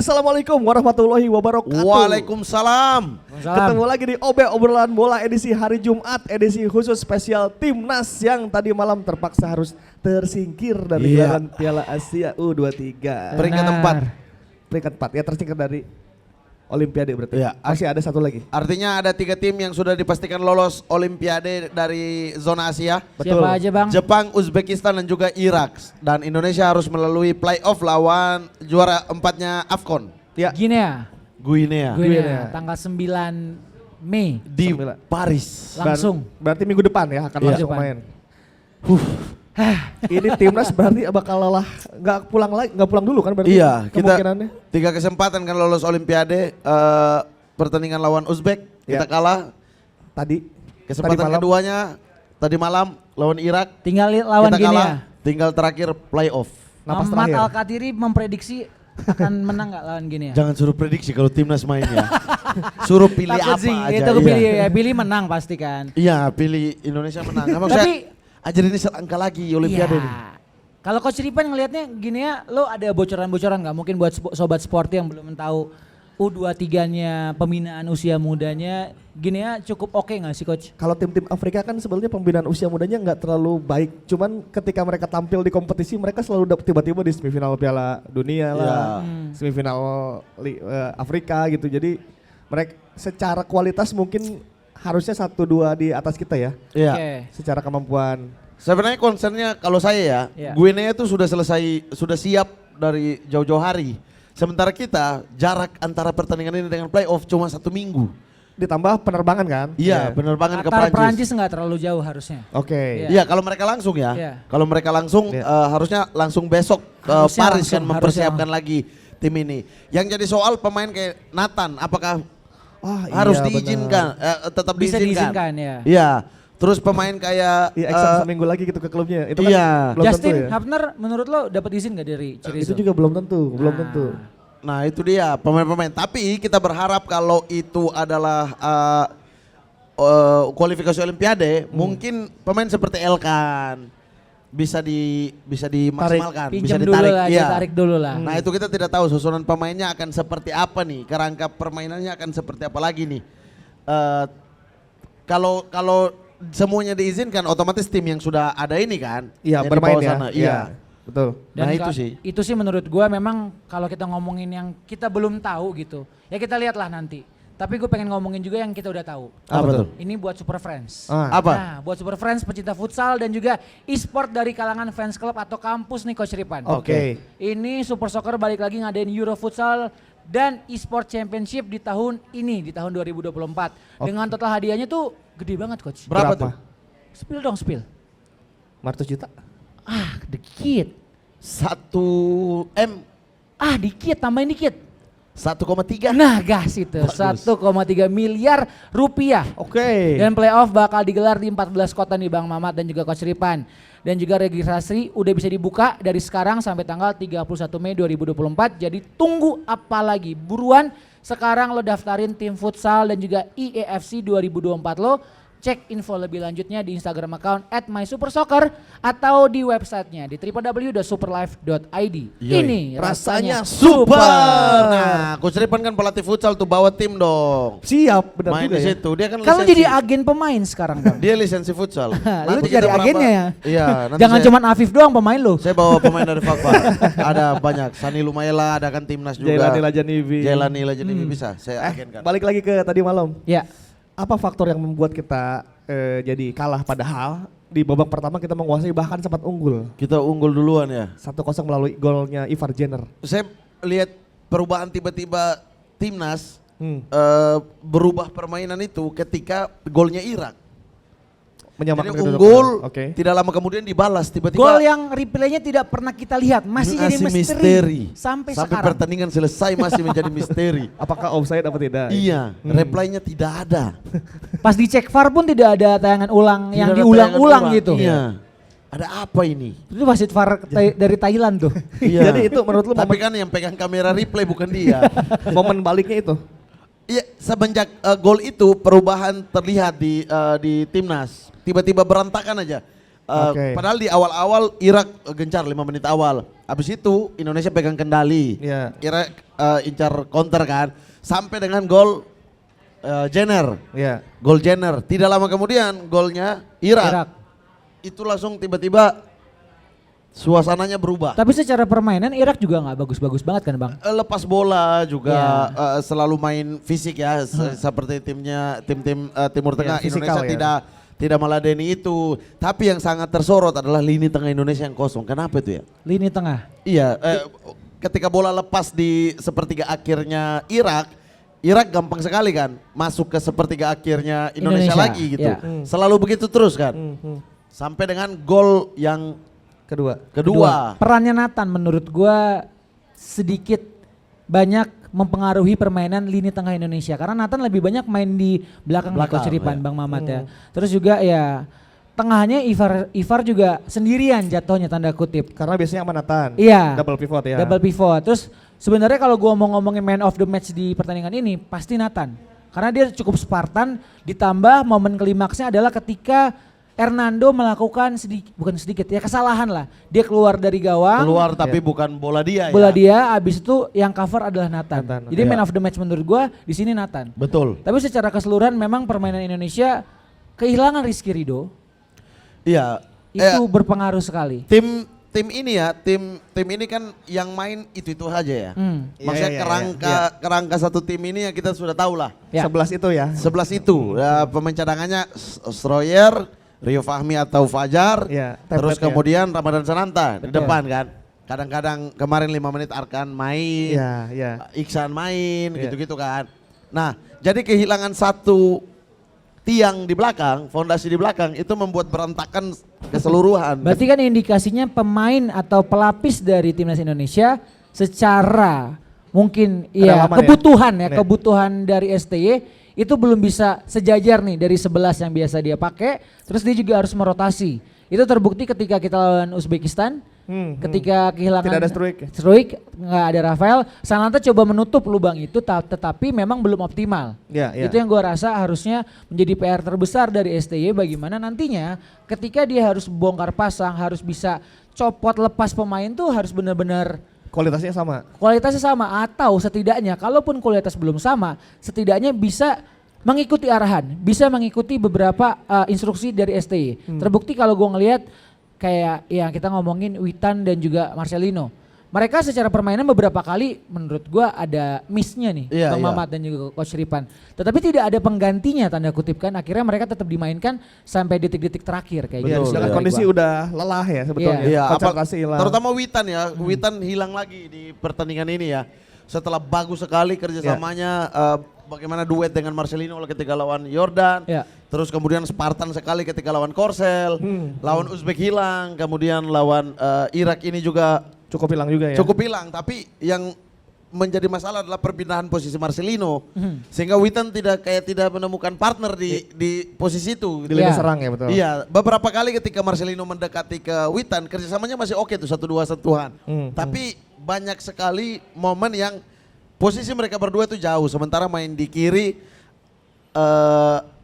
Assalamualaikum warahmatullahi wabarakatuh. Waalaikumsalam. Ketemu lagi di obrolan bola edisi hari Jumat, edisi khusus spesial Timnas yang tadi malam terpaksa harus tersingkir dari gelaran Piala Asia U23. Peringkat 4 ya, tersingkir dari Olimpiade berarti. Ya. Masih ada satu lagi. Artinya ada 3 tim yang sudah dipastikan lolos Olimpiade dari zona Asia. Betul. Siapa aja bang? Jepang, Uzbekistan dan juga Irak. Dan Indonesia harus melalui playoff lawan juara 4-nya AFCON. Ya. Guinea. Guinea. Tanggal 9 Mei. Di 9. Paris. Langsung. Berarti minggu depan ya akan langsung Depan. main. Ini timnas berarti bakal lelah, nggak pulang dulu kan berarti? Iya, kita kemungkinannya. 3 kesempatan kan lolos Olimpiade. Pertandingan lawan Uzbek kita kalah. Tadi Kesempatan malam. keduanya tadi malam lawan Irak. Tinggal lawan Kita kalah. Guinea. Tinggal terakhir playoff. Napas Muhammad terakhir. Al-Qadiri memprediksi akan menang nggak lawan Guinea? Jangan suruh prediksi kalau timnas main ya. Suruh pilih Takut apa sih, aja. itu pilih menang pasti kan. Iya, pilih Indonesia menang. Emang Tapi ajarin ini selangkah lagi Olimpiade nih. Kalau Coach Ripan ngelihatnya Guinea, lo ada bocoran-bocoran nggak? Mungkin buat sobat sport yang belum tahu U23-nya pembinaan usia mudanya, Guinea cukup oke nggak sih Coach? Kalau tim-tim Afrika kan sebenarnya pembinaan usia mudanya nggak terlalu baik. Cuman ketika mereka tampil di kompetisi mereka selalu tiba-tiba di semifinal Piala Dunia lah, semifinal Afrika gitu. Jadi mereka secara kualitas mungkin harusnya 1-2 di atas kita ya. Iya. Oke. Secara kemampuan. Sebenarnya concernnya kalau saya ya, Iya. Guinea itu sudah siap dari jauh-jauh hari. Sementara kita jarak antara pertandingan ini dengan playoff cuma 1 minggu. Ditambah penerbangan kan? Iya, penerbangan ke Qatar Prancis. Prancis nggak terlalu jauh harusnya. Oke. Iya. Iya, kalau mereka langsung ya. Iya. Kalau mereka langsung Iya. harusnya langsung besok ke Harusnya Paris kan langsung, mempersiapkan harusnya. lagi tim ini. Yang jadi soal pemain kayak Nathan, apakah Wah, harus iya, diizinkan, tetap Bisa diizinkan. diizinkan ya. Iya. Terus pemain kayak Iya, exam seminggu lagi gitu ke klubnya. Itu kan iya. belum tentu Justin ya. Hapner menurut lo dapat izin nggak dari Chirizo? Itu juga belum tentu, belum Nah. tentu. Nah itu dia pemain-pemain. Tapi kita berharap kalau itu adalah kualifikasi Olimpiade, mungkin pemain seperti Elkan bisa dimaksimalkan, bisa Pinjam dulu ditarik. lah, Iya. ditarik dulu lah. Nah itu kita tidak tahu susunan pemainnya akan seperti apa nih, kerangka permainannya akan seperti apa lagi nih. Kalau semuanya diizinkan, otomatis tim yang sudah ada ini kan, Iya, yang di bermain bawah ya. sana. Iya. Betul. Nah itu sih. Itu sih menurut gua memang kalau kita ngomongin yang kita belum tahu gitu. Ya kita lihatlah nanti. Tapi gue pengen ngomongin juga yang kita udah tahu. Apa tuh? Ini buat Super Friends. Apa? Nah, buat Super Friends pecinta futsal dan juga e-sport dari kalangan fans klub atau kampus nih Coach Ripan. Oke. Ini Super Soccer balik lagi ngadain Euro Futsal dan e-sport championship di tahun ini, di tahun 2024. Dengan total hadiahnya tuh gede banget Coach. Berapa tuh? Spill dong, spill. 400 juta. Ah, dikit. 1 M. Dikit, tambahin dikit. 1,3. Nah gas itu, Bagus. 1,3 miliar rupiah. Oke. Dan playoff bakal digelar di 14 kota nih Bang Mamat dan juga Coach Ripan. Dan juga registrasi udah bisa dibuka dari sekarang sampai tanggal 31 Mei 2024. Jadi tunggu apa lagi, buruan sekarang lo daftarin tim futsal dan juga IEFC 2024 lo. Cek info lebih lanjutnya di Instagram account @mysupersoccer atau di websitenya di www.superlife.id. Yoi. Ini Rasanya rasanya Super. Nah, Coach Ripan kan pelatih futsal tuh, bawa tim dong. Siap, benar Main juga di ya. situ. Dia kan Kalau lisensi. jadi agen pemain sekarang Bang. Dia lisensi futsal. Lu Nanti jadi kita berapa- agennya ya. Iya. nanti Jangan saya- cuman Afif doang pemain lo. Saya bawa pemain dari Fakfak. Ada banyak. Sani Lumaila, ada kan timnas juga. Jailani Lajanivi. Jailani Lajanivi bisa. Saya agenkan. Balik lagi ke tadi malam. Ya. Apa faktor yang membuat kita jadi kalah padahal di babak pertama kita menguasai bahkan sempat unggul. Kita unggul duluan ya. 1-0 melalui golnya Ivar Jenner. Saya lihat perubahan tiba-tiba timnas Hmm. berubah permainan itu ketika golnya Irak. Menyamakan Jadi kedudukan. unggul, Oke. tidak lama kemudian dibalas tiba-tiba. Gol yang replaynya tidak pernah kita lihat, masih jadi misteri. Sampai sekarang. pertandingan selesai masih menjadi misteri. Apakah offside apa tidak? Iya, reply-nya tidak ada. Pas dicek VAR pun tidak ada tayangan ulang yang Tidak ada diulang-ulang tayangan gitu. Iya. Ada apa ini? Itu wasit VAR dari Thailand tuh. Iya. Jadi itu menurut lu Tapi momen, kan yang pegang kamera replay bukan dia. momen baliknya itu? Iya, semenjak gol itu perubahan terlihat di timnas. Tiba-tiba berantakan aja. Oke. Padahal di awal-awal Irak gencar 5 menit awal. Habis itu Indonesia pegang kendali. Iya. incar counter kan. Sampai dengan gol Jenner. Iya. Gol Jenner. Tidak lama kemudian golnya Irak. Itu langsung tiba-tiba suasananya berubah. Tapi secara permainan Irak juga nggak bagus-bagus banget kan Bang? Lepas bola juga Iya. selalu main fisik ya, seperti tim-tim Timur Tengah. fisikal Indonesia ya. tidak meladeni itu. Tapi yang sangat tersorot adalah lini tengah Indonesia yang kosong. Kenapa itu ya? Lini tengah. Iya, ketika bola lepas di sepertiga akhirnya Irak gampang sekali kan masuk ke sepertiga akhirnya Indonesia lagi gitu. Iya. Selalu begitu terus kan. Sampai dengan gol yang kedua. Perannya Nathan menurut gua sedikit banyak mempengaruhi permainan lini tengah Indonesia karena Nathan lebih banyak main di belakang Coach Ripan, ya. Bang Mamat ya. Terus juga ya tengahnya Ivar juga sendirian jatuhnya tanda kutip. Karena biasanya sama Nathan. Iya. Double pivot ya. Double pivot. Terus sebenarnya kalau gua mau ngomongin man of the match di pertandingan ini pasti Nathan. Karena dia cukup Spartan ditambah momen klimaksnya adalah ketika Hernando melakukan bukan sedikit ya kesalahan lah. Dia keluar dari gawang. Keluar tapi bukan bola dia Bola ya. dia abis itu yang cover adalah Nathan. Jadi Iya. man of the match menurut gua di sini Nathan. Betul. Tapi secara keseluruhan memang permainan Indonesia kehilangan Rizky Ridho Iya. itu berpengaruh sekali. Tim ini ya, tim ini kan yang main itu aja ya. Maksudnya kerangka satu tim ini yang kita sudah tahu lah. Ya. 11 itu ya. 11 itu pemain cadangannya Stroyer, Rio Fahmi atau Fajar, Ya, terus template-nya. kemudian Ramadan Sananta di Betul. depan kan. Kadang-kadang kemarin 5 menit Arkan main, Iya. Iksan main, Iya. gitu-gitu kan. Nah, jadi kehilangan satu tiang di belakang, fondasi di belakang itu membuat berantakan keseluruhan. Berarti kan indikasinya pemain atau pelapis dari timnas Indonesia secara mungkin ya Kedalaman kebutuhan ya. ya kebutuhan dari STY itu belum bisa sejajar nih dari 11 yang biasa dia pakai, terus dia juga harus merotasi. Itu terbukti ketika kita lawan Uzbekistan, ketika kehilangan Tidak ada Struik, nggak ada Rafael, Sananta coba menutup lubang itu tetapi memang belum optimal. Ya. Itu yang gua rasa harusnya menjadi PR terbesar dari STY bagaimana nantinya ketika dia harus bongkar pasang, harus bisa copot lepas pemain tuh harus benar-benar Kualitasnya sama. atau setidaknya kalaupun kualitas belum sama, setidaknya bisa mengikuti arahan, bisa mengikuti beberapa instruksi dari STY. Terbukti kalau gue ngelihat kayak yang kita ngomongin Witan dan juga Marcelino. Mereka secara permainan beberapa kali menurut gua ada miss-nya nih, Iya, Bang iya. Mamat dan juga Coach Ripan. Tetapi tidak ada penggantinya tanda kutip kan, akhirnya mereka tetap dimainkan sampai detik-detik terakhir kayak Iya, gitu. sedangkan iya. kondisi udah lelah ya sebetulnya. Iya, Konsentrasi hilang. terutama Witan ya. Witan hilang lagi di pertandingan ini ya. Setelah bagus sekali kerjasamanya, bagaimana duet dengan Marcelino ketika lawan Jordan. Ya. Terus kemudian Spartan sekali ketika lawan Korsel, lawan Uzbek hilang, kemudian lawan Irak ini juga Cukup hilang juga ya. cukup hilang. Tapi yang menjadi masalah adalah perpindahan posisi Marcelino, sehingga Witan tidak menemukan partner di posisi itu. Di lini Iya. serang ya betul. Iya, beberapa kali ketika Marcelino mendekati ke Witan, kerjasamanya masih oke tuh 1-2 sentuhan. Tapi banyak sekali momen yang posisi mereka berdua itu jauh. Sementara main di kiri,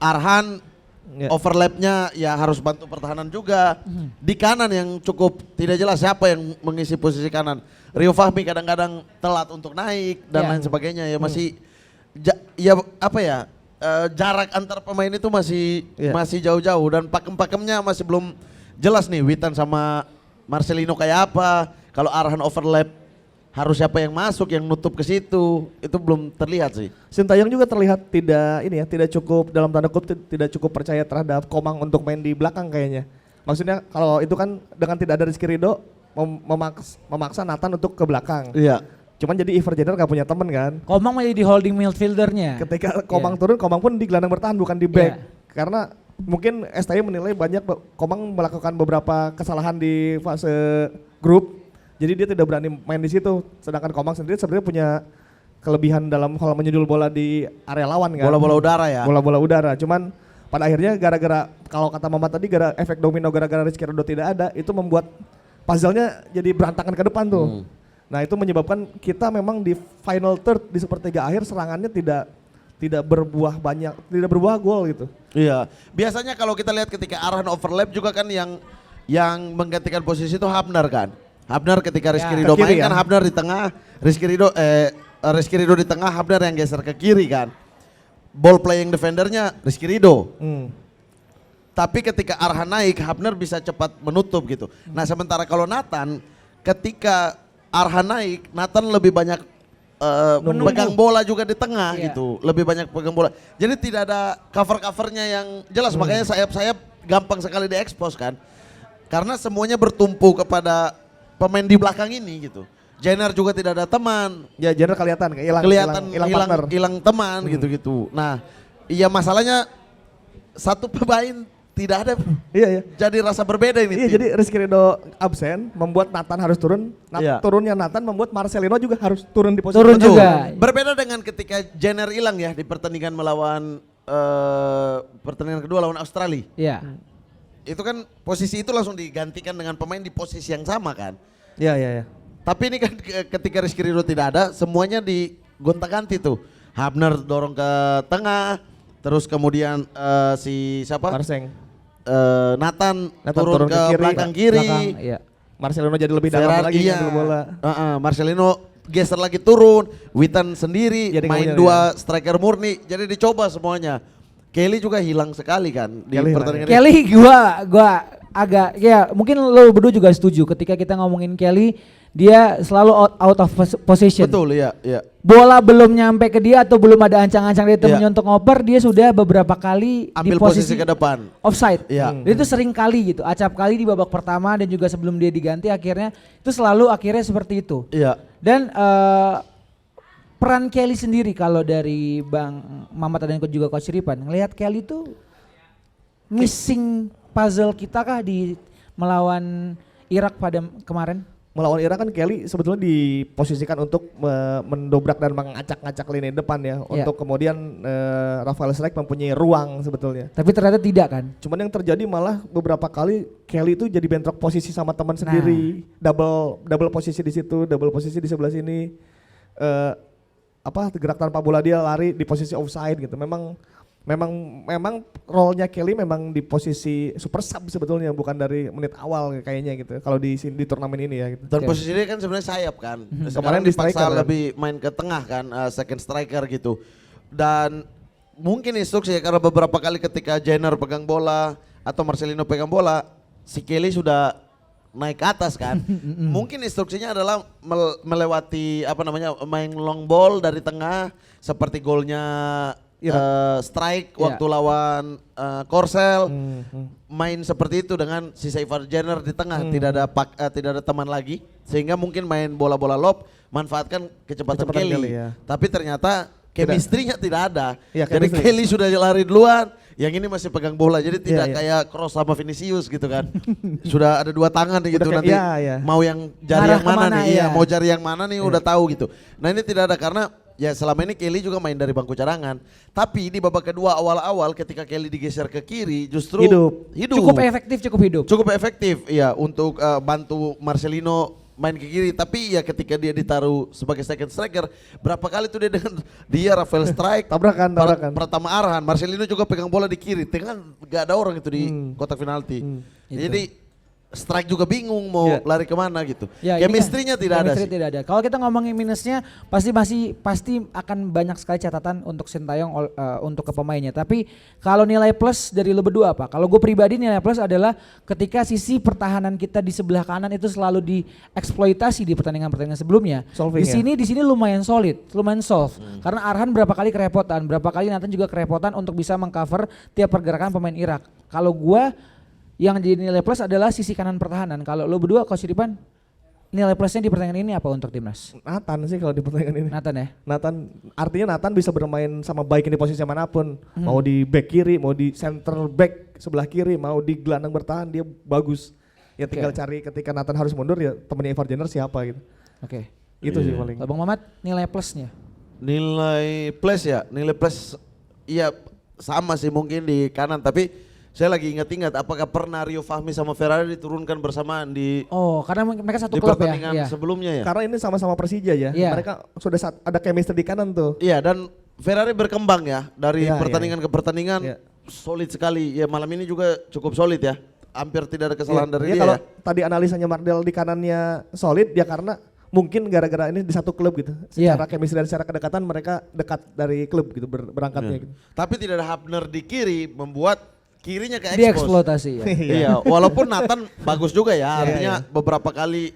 Arhan Ya. overlapnya ya harus bantu pertahanan juga. Di kanan yang cukup tidak jelas siapa yang mengisi posisi kanan. Rio Fahmi kadang-kadang telat untuk naik dan Ya. lain sebagainya ya masih jarak antar pemain itu Iya. masih jauh-jauh dan pakemnya masih belum jelas nih Witan sama Marcelino kayak apa. Kalau Arhan overlap harus siapa yang masuk yang nutup ke situ itu belum terlihat sih. Sintayong juga terlihat tidak cukup dalam tanda kutip tidak cukup percaya terhadap Komang untuk main di belakang kayaknya. Maksudnya kalau itu kan dengan tidak ada Rizky Ridho memaksa Nathan untuk ke belakang. Iya. Cuman jadi Ivar Jenner gak punya temen kan. Komang menjadi holding midfieldernya. Ketika Komang turun, Komang pun di gelandang bertahan bukan di back. Iya. Karena mungkin STY menilai banyak Komang melakukan beberapa kesalahan di fase grup. Jadi dia tidak berani main di situ. Sedangkan Komang sendiri sebenarnya punya kelebihan dalam hal menyundul bola di area lawan kan. Bola-bola udara ya. Bola-bola udara. Cuman pada akhirnya gara-gara kalau kata Mama tadi efek domino gara-gara Rizky Ridho tidak ada itu membuat puzzle-nya jadi berantakan ke depan tuh. Nah itu menyebabkan kita memang di final third di sepertiga akhir serangannya tidak berbuah banyak, tidak berbuah gol gitu. Iya. Biasanya kalau kita lihat ketika Arhan overlap juga kan yang menggantikan posisi itu Hapner kan. Hapner ketika Rizky Ya, Ridho ke kiri main kan ya. Hapner di tengah, Rizky Ridho Rizky Ridho di tengah, Hapner yang geser ke kiri kan. Ball playing defendernya Rizky Ridho. Tapi ketika Arhan naik, Hapner bisa cepat menutup gitu. Nah sementara kalau Nathan, ketika Arhan naik, Nathan lebih banyak pegang bola juga di tengah gitu. Lebih banyak pegang bola. Jadi tidak ada cover-covernya yang jelas. Makanya sayap-sayap gampang sekali diekspos kan. Karena semuanya bertumpu kepada pemain di belakang ini gitu. Jenner juga tidak ada teman. Ya Jenner kelihatan hilang teman gitu-gitu. Nah, iya masalahnya satu pemain tidak ada. Iya. Jadi rasa berbeda ini. Iya, jadi Rizky Ridho absen membuat Nathan harus turun. Turunnya Nathan membuat Marcelino juga harus turun di posisi. Turun juga. Berbeda dengan ketika Jenner hilang ya di pertandingan melawan pertandingan kedua lawan Australia. Iya. Itu kan posisi itu langsung digantikan dengan pemain di posisi yang sama kan. Iya. Tapi ini kan ketika Rizky Ridho tidak ada, semuanya digonta-ganti tuh. Hapner dorong ke tengah, terus kemudian si siapa? Marseng. Nathan turun ke kiri, belakang kiri. Iya. Marcelino jadi lebih dalam lagi ngambil bola. Marcelino geser lagi turun, Witan sendiri Jadi main dua striker murni. Jadi dicoba semuanya. Kelly juga hilang sekali kan di pertandingan ini. Kelly gua agak ya mungkin lo berdua juga setuju ketika kita ngomongin Kelly, dia selalu out of position. Betul, iya. Bola belum nyampe ke dia atau belum ada ancang-ancang dari temennya untuk ngoper, dia sudah beberapa kali ambil di posisi ke depan. Offside. Iya. Itu sering kali gitu, acap kali di babak pertama dan juga sebelum dia diganti akhirnya itu selalu akhirnya seperti itu. Iya. Dan peran Kelly sendiri kalau dari Bang Mamat dan juga Coach Ripan, ngelihat Kelly itu missing puzzle kita kah di melawan Irak pada kemarin? Melawan Irak kan Kelly sebetulnya diposisikan untuk mendobrak dan mengacak-ngacak lini depan ya. Untuk kemudian Rafael Strike mempunyai ruang sebetulnya. Tapi ternyata tidak kan? Cuman yang terjadi malah beberapa kali Kelly itu jadi bentrok posisi sama teman sendiri. Double posisi di situ, double posisi di sebelah sini. Gerak tanpa bola dia lari di posisi offside gitu. Memang role-nya Kelly memang di posisi super sub sebetulnya, bukan dari menit awal kayaknya gitu. Kalau di turnamen ini ya gitu. Dan posisi dia kan sebenarnya sayap kan. Kemarin di dipaksa striker, lebih main ke tengah kan, second striker gitu. Dan mungkin instruksi ya, karena beberapa kali ketika Jenner pegang bola atau Marcelino pegang bola, si Kelly sudah naik ke atas kan. Mungkin instruksinya adalah melewati main long ball dari tengah seperti golnya Strike waktu lawan Korsel. Main seperti itu dengan si Saivar Jenner di tengah, tidak ada teman lagi, sehingga mungkin main bola-bola lob, manfaatkan kecepatan Kelly. Tapi ternyata chemistry-nya tidak ada. Jadi Kelly sudah lari duluan, yang ini masih pegang bola, jadi tidak kayak Kroos sama Vinicius gitu kan. Sudah ada dua tangan gitu nanti mau yang jari yang mana nih, mau jari yang mana nih udah tahu gitu. Nah ini tidak ada karena ya selama ini Kelly juga main dari bangku cadangan. Tapi di babak kedua awal-awal ketika Kelly digeser ke kiri justru hidup. Cukup hidup. Cukup efektif ya untuk bantu Marcelino main ke kiri, tapi ya ketika dia ditaruh sebagai second striker, berapa kali tuh dia Rafael Strike tabrakan. Pertama Arhan, Marcelino juga pegang bola di kiri, tengah gak ada orang itu di kotak penalti. Jadi Strike juga bingung mau lari kemana gitu. Ya, chemistry-nya tidak ada. Kalau kita ngomongin minusnya pasti akan banyak sekali catatan untuk Sintayong untuk ke pemainnya. Tapi kalau nilai plus dari lo berdua apa? Kalau gue pribadi nilai plus adalah ketika sisi pertahanan kita di sebelah kanan itu selalu dieksploitasi di pertandingan-pertandingan sebelumnya. Di sini lumayan solid, lumayan solve. Karena Arhan berapa kali kerepotan, berapa kali Nathan juga kerepotan untuk bisa mengcover tiap pergerakan pemain Irak. Kalau gue yang jadi nilai plus adalah sisi kanan pertahanan. Kalau lo berdua, Coach Ripan, nilai plusnya di pertandingan ini apa untuk timnas? Nathan sih kalau di pertandingan ini. Nathan ya? Artinya Nathan bisa bermain sama baik di posisi manapun. Mau di back kiri, mau di center back sebelah kiri, mau di gelandang bertahan, dia bagus. Ya tinggal cari ketika Nathan harus mundur ya temennya Ivar Jenner siapa gitu. Itu sih paling. Bang Mamat, nilai plusnya? Nilai plus iya sama sih mungkin di kanan, tapi saya lagi ingat-ingat apakah pernah Rio Fahmi sama Ferrari diturunkan bersamaan karena mereka satu di klub pertandingan sebelumnya ya. Karena ini sama-sama Persija ya. Mereka sudah ada chemistry di kanan tuh. Iya, dan Ferrari berkembang ya dari pertandingan ke pertandingan solid sekali. Ya malam ini juga cukup solid ya. Hampir tidak ada kesalahan dari dia. Kalau tadi analisanya Mardel di kanannya solid ya karena mungkin gara-gara ini di satu klub gitu. Iya. Secara chemistry dan secara kedekatan mereka dekat dari klub gitu berangkatnya gitu. Tapi tidak ada Hapner di kiri membuat kirinya ke expose. Dieksploitasi ya. Iya, walaupun Nathan bagus juga ya, artinya beberapa kali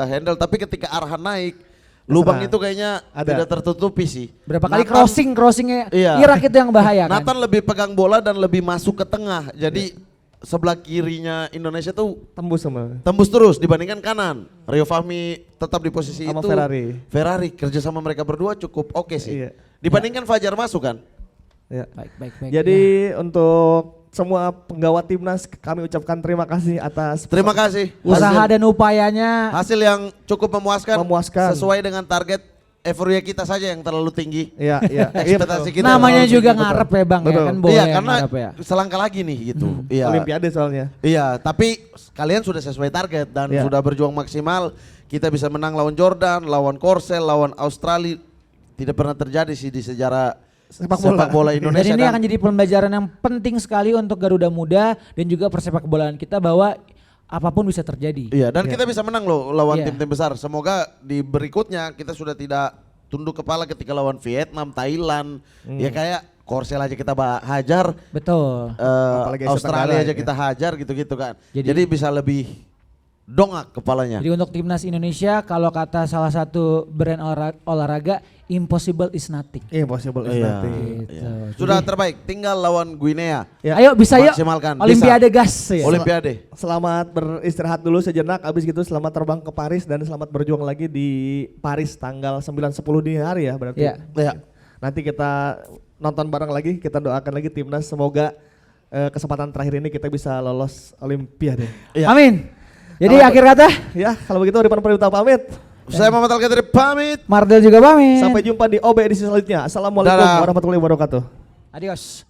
handle, tapi ketika Arhan naik, lubang itu kayaknya tidak tertutupi sih. Berapa kali Nathan- crossingnya Iya. Irak itu yang bahaya kan. Nathan lebih pegang bola dan lebih masuk ke tengah, jadi sebelah kirinya Indonesia tuh Tembus sama. tembus terus dibandingkan kanan. Rio Fahmi tetap di posisi Sama itu. Ferrari. Ferrari kerja sama mereka berdua cukup oke sih. Iya. Dibandingkan Fajar masuk kan. Ya. Baik. Jadi untuk semua penggawa timnas kami ucapkan terima kasih atas Terima kasih. Usaha dan upayanya. Hasil yang cukup memuaskan. Memuaskan. Sesuai dengan target euforia kita saja yang terlalu tinggi. Iya, iya. Ekspektasi kita Namanya terlalu juga tinggi. ngarep ya Bang ya Betul. kan boleh Iya, yang karena ngarep ya. selangkah lagi nih gitu. Iya. Olimpiade soalnya. Iya, tapi kalian sudah sesuai target dan Iya. sudah berjuang maksimal. Kita bisa menang lawan Jordan, lawan Korsel, lawan Australia. Tidak pernah terjadi sih di sejarah Sepak sepak bola Dan Indonesia. ini akan jadi pembelajaran yang penting sekali untuk Garuda Muda dan juga persepak bolaan kita bahwa apapun bisa terjadi. Iya, dan kita bisa menang loh lawan Iya. tim-tim besar. Semoga di berikutnya kita sudah tidak tunduk kepala ketika lawan Vietnam, Thailand. Ya kayak Korsel aja kita hajar, Betul. Apalagi Asia Australia Tenggara, aja ya. kita hajar gitu-gitu kan. Jadi- Jadi bisa lebih dongak kepalanya. Jadi untuk timnas Indonesia kalau kata salah satu brand olahraga impossible is nothing. Impossible is Iya. nothing. Gitu. Sudah Jadi, terbaik, tinggal lawan Guinea. Ya. ayo bisa yuk. Maksimalkan, bisa. Olimpiade gas ya. Olimpiade. Selamat beristirahat dulu sejenak, abis gitu selamat terbang ke Paris dan selamat berjuang lagi di Paris tanggal 9-10 dini hari ya berarti. Iya. Ya. Nanti kita nonton bareng lagi, kita doakan lagi timnas semoga kesempatan terakhir ini kita bisa lolos Olimpiade. Iya. Amin. Jadi Kalau- akhir kata Ya kalau begitu Rifan Pradipta pamit. Saya Muhammad Al-Qadri pamit. Mardel juga pamit. Sampai jumpa di OB edisi selanjutnya. Assalamualaikum Dadah. warahmatullahi wabarakatuh. Adios.